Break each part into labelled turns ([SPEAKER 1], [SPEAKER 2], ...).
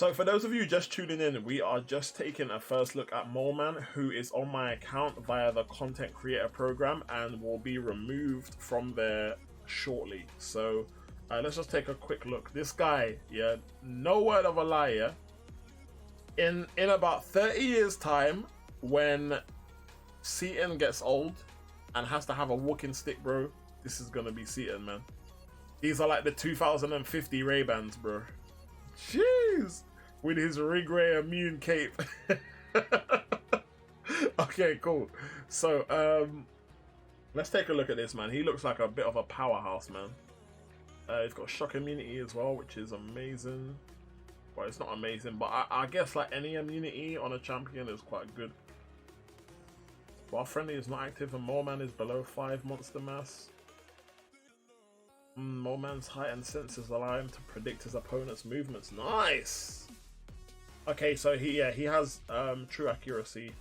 [SPEAKER 1] So for those of you just tuning in, we are just taking a first look at MoleMan, who is on my account via the content creator program and will be removed from there shortly. So let's just take a quick look. This guy, yeah, no word of a lie, yeah. In about 30 years time, when Seaton gets old and has to have a walking stick, bro, this is gonna be Seaton, man. These are like the 2050 Ray-Bans, bro. Jeez, with his Rig Ray immune cape. Okay, cool. So let's take a look at this, man. He looks like a bit of a powerhouse, man. He's got shock immunity as well, which is amazing. Well, it's not amazing, but I guess like any immunity on a champion is quite good. While friendly is not active and MoleMan is below 5 monster mass. MoleMan's heightened senses allow him to predict his opponent's movements. Nice! Okay, so he has true accuracy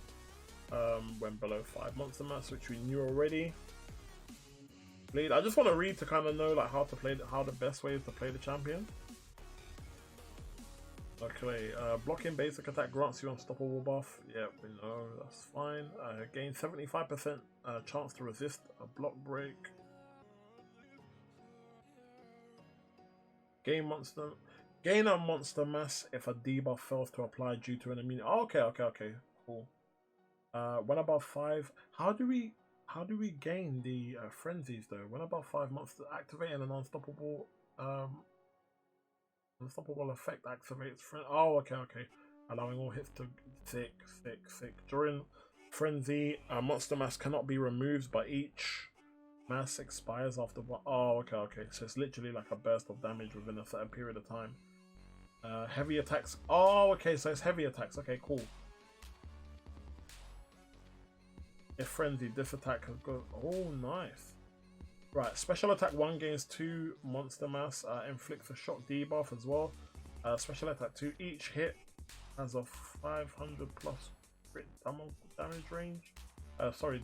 [SPEAKER 1] when below 5 monster mass, which we knew already. I just want to read to kind of know like how the best way is to play the champion. Okay, blocking basic attack grants you unstoppable buff. Yeah, we know, that's fine. Gain 75% chance to resist a block break. Gain a monster mass if a debuff fails to apply due to an immunity. Oh, okay, cool. When above 5, how do we gain the frenzies though? When above 5 monsters, activating an unstoppable effect activates oh, okay. Allowing all hits to sick. During frenzy, a monster mass cannot be removed, but each mass expires after one. Oh, okay. So it's literally like a burst of damage within a certain period of time. Heavy attacks. Oh, okay. So it's heavy attacks. Okay, cool. If frenzy, this attack has got. Oh, nice. Right, special attack 1 gains 2 monster mass, inflicts a shock debuff as well. Special attack 2, each hit has a 500 plus crit damage range.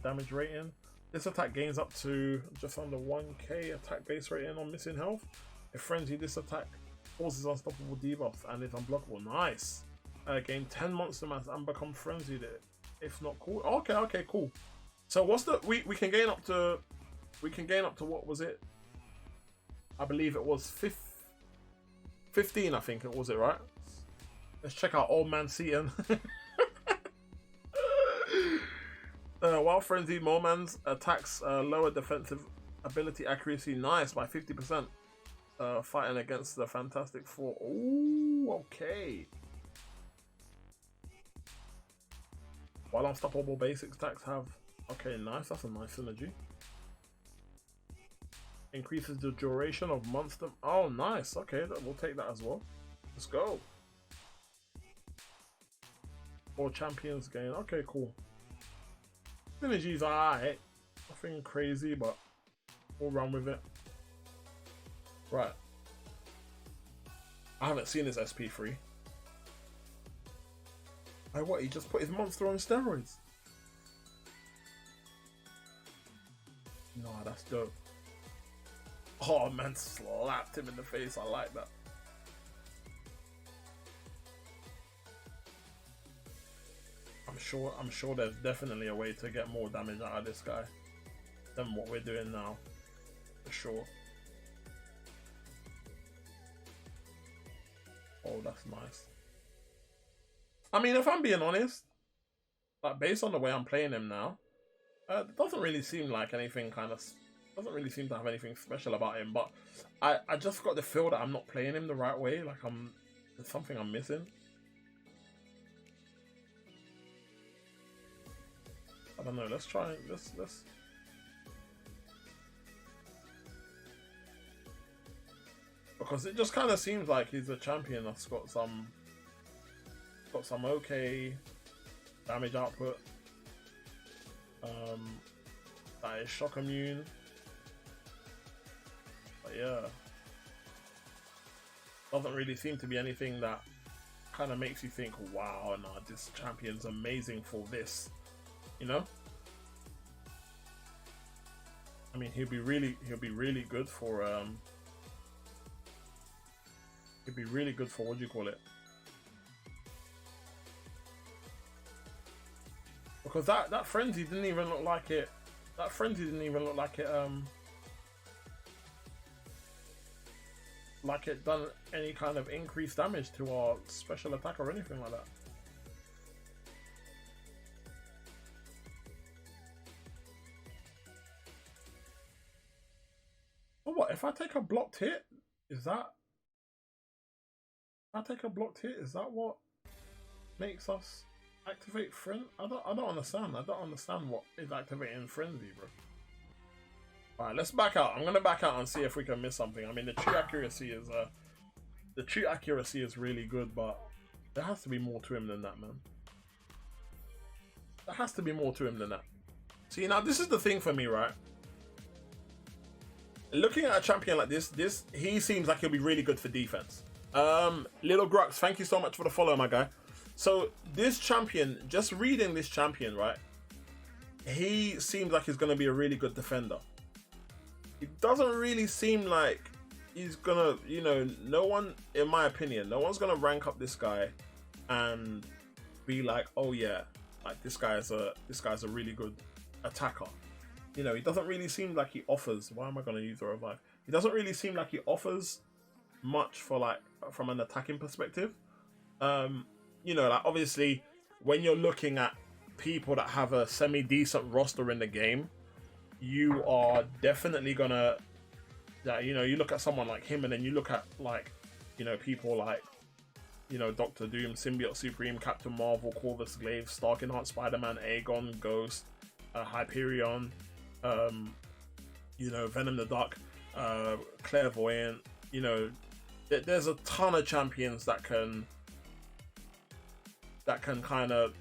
[SPEAKER 1] Damage rating. This attack gains up to just under 1k attack base rating on missing health. If frenzy, this attack causes unstoppable debuffs and is unblockable. Nice. Gain 10 monster mass and become frenzied if not cool. Okay, cool. So what's the we can gain up to. We can gain up to, what was it? I believe it was 15, I think it was, right? Let's check out Old Man Seaton. While frenzied, MoleMan's attacks lower defensive ability accuracy, nice, by 50%. Fighting against the Fantastic Four. Ooh, okay. While unstoppable basic attacks have... Okay, nice, that's a nice synergy. Increases the duration of monster. Oh, nice. Okay, we'll take that as well. Let's go. 4 champions gain. Okay, cool. Synergy's alright. Nothing crazy, but we'll run with it. Right. I haven't seen his SP3. Oh, what? He just put his monster on steroids? No, that's dope. Oh man, slapped him in the face. I like that. I'm sure there's definitely a way to get more damage out of this guy than what we're doing now. For sure. Oh, that's nice. I mean, if I'm being honest, like based on the way I'm playing him now, it doesn't really seem like anything doesn't really seem to have anything special about him, but I just got the feel that I'm not playing him the right way, like there's something I'm missing. I don't know, let's try, let's because it just kind of seems like he's a champion that's got some okay damage output, that is shock immune. But yeah, doesn't really seem to be anything that kind of makes you think, wow, nah, this champion's amazing for this, you know? I mean, he'll be really good for what do you call it? Because that frenzy didn't even look like it. That frenzy didn't even look like it done any kind of increased damage to our special attack or anything like that. Oh, what if I take a blocked hit? Is that? If I take a blocked hit, is that what makes us activate frenzy? I don't understand. I don't understand what is activating frenzy, bro. All right, let's back out. I'm gonna back out and see if we can miss something. I mean, the true accuracy is really good, but there has to be more to him than that, man. There has to be more to him than that. See, now this is the thing for me, right? Looking at a champion like this, he seems like he'll be really good for defense. Little Grux, thank you so much for the follow, my guy. So this champion, just reading this champion, right? He seems like he's gonna be a really good defender. It doesn't really seem like he's gonna, you know, no one, in my opinion, no one's gonna rank up this guy and be like, oh yeah, like this guy's a really good attacker. You know, he doesn't really seem like he offers. Why am I gonna use the revive? He doesn't really seem like he offers much for, like, from an attacking perspective. You know, like, obviously when you're looking at people that have a semi-decent roster in the game, you are definitely gonna, you know, you look at someone like him and then you look at, like, you know, people like, you know, Doctor Doom, Symbiote Supreme, Captain Marvel, Corvus Glaive, Stark Enhanced Spider-Man, Aegon, Ghost, Hyperion, you know, Venom the Dark, Clairvoyant. You know, there's a ton of champions that can kind of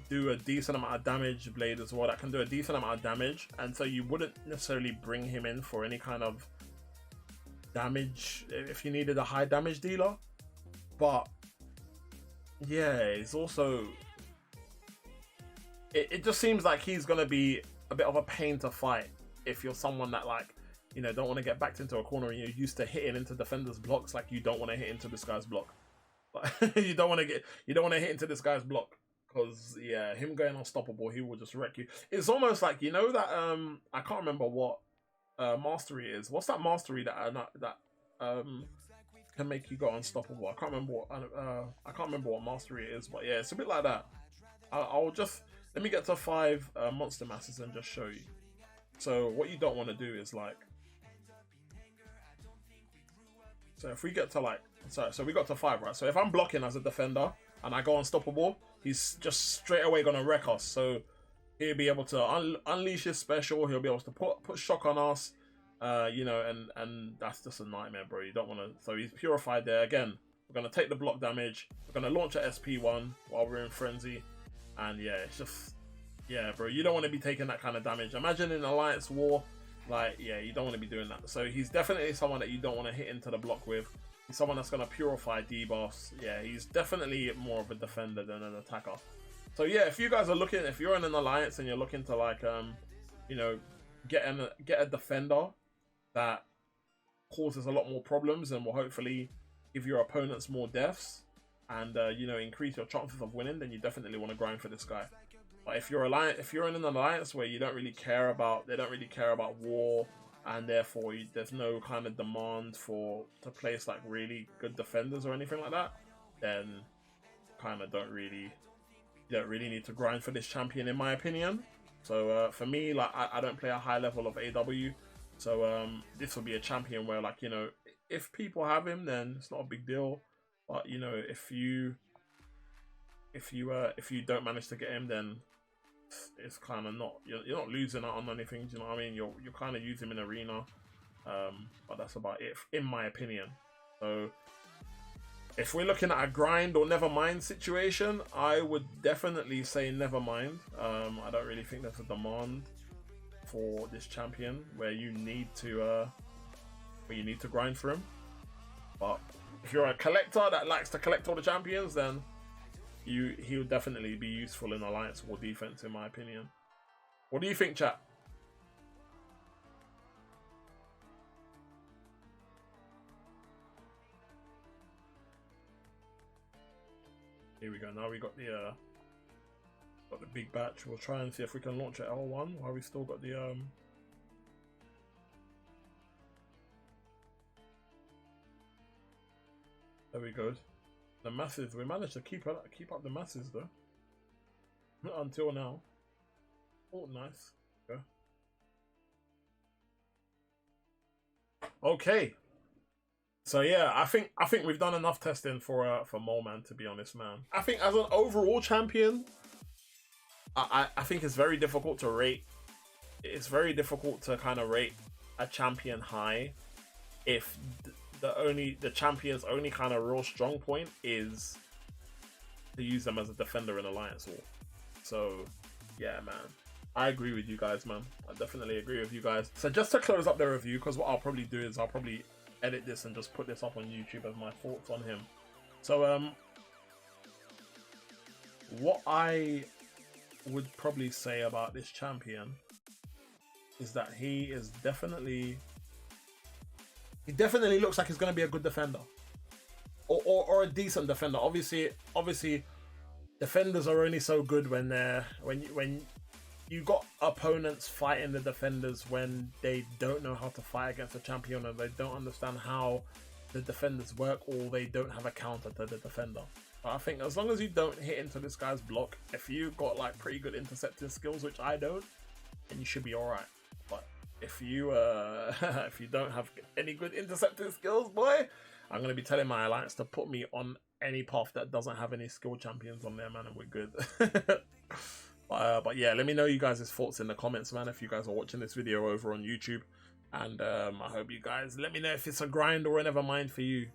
[SPEAKER 1] do a decent amount of damage. Blade as well, that can do a decent amount of damage, and so you wouldn't necessarily bring him in for any kind of damage if you needed a high damage dealer. But yeah, it's also, it just seems like he's gonna be a bit of a pain to fight if you're someone that, like, you know, don't want to get backed into a corner and you're used to hitting into defenders' blocks. Like, you don't want to hit into this guy's block. Like, you don't want to hit into this guy's block, because yeah, him going unstoppable, he will just wreck you. It's almost like, you know, that I can't remember what mastery is. What's that mastery that can make you go unstoppable? I can't remember what mastery it is, but yeah, it's a bit like that. I'll just, let me get to 5 monster masses and just show you. So what you don't want to do is, like, so if we get to, like, so we got to 5, right? So if I'm blocking as a defender and I go unstoppable, he's just straight away gonna wreck us. So he'll be able to unleash his special. He'll be able to put shock on us, you know, and that's just a nightmare, bro. You don't want to. So he's purified there again. We're gonna take the block damage. We're gonna launch at SP1 while we're in frenzy, and yeah, it's just, yeah, bro. You don't want to be taking that kind of damage. Imagine in Alliance War, like, yeah, you don't want to be doing that. So he's definitely someone that you don't want to hit into the block with. He's someone that's gonna purify debuffs. Yeah, he's definitely more of a defender than an attacker. So yeah, if you guys are looking, if you're in an alliance and you're looking to, like, you know, get a defender that causes a lot more problems and will hopefully give your opponents more deaths and you know, increase your chances of winning, then you definitely want to grind for this guy. But if you're in an alliance where you don't really care about, they don't really care about war, and therefore there's no kind of demand to place, like, really good defenders or anything like that, then kind of don't really need to grind for this champion, in my opinion. So for me, like, I don't play a high level of AW, so this will be a champion where, like, you know, if people have him, then it's not a big deal. But, you know, if you don't manage to get him, then it's kind of not, you're not losing out on anything. Do you know what I mean? You're kind of using him in arena, but that's about it, in my opinion. So if we're looking at a grind or never mind situation, I would definitely say never mind. I don't really think there's a demand for this champion where you need to grind for him. But if you're a collector that likes to collect all the champions, then he'll definitely be useful in Alliance War defense, in my opinion. What do you think, chat? Here we go. Now we got Got the big batch. We'll try and see if we can launch at L1 while we still got the There we go. The masses. We managed to keep up the masses though. Until now. Oh, nice. Yeah. Okay. So yeah, I think we've done enough testing for MoleMan, to be honest, man. I think as an overall champion, I think it's very difficult to rate. It's very difficult to kind of rate a champion high if the champion's only kind of real strong point is to use them as a defender in Alliance War. So yeah, man, I agree with you guys, man. I definitely agree with you guys. So just to close up the review, because what I'll probably do is I'll probably edit this and just put this up on YouTube as my thoughts on him. So what I would probably say about this champion is that he definitely looks like he's going to be a good defender, or a decent defender. Obviously defenders are only so good when you got opponents fighting the defenders when they don't know how to fight against a champion, and they don't understand how the defenders work, or they don't have a counter to the defender. But I think as long as you don't hit into this guy's block, if you got like pretty good intercepting skills, which I don't, then you should be alright. But if you if you don't have any good intercepting skills, boy, I'm gonna be telling my alliance to put me on any path that doesn't have any skill champions on there, man, and we're good. But yeah, let me know you guys' thoughts in the comments, man, if you guys are watching this video over on YouTube. And I hope you guys let me know if it's a grind or a never mind for you.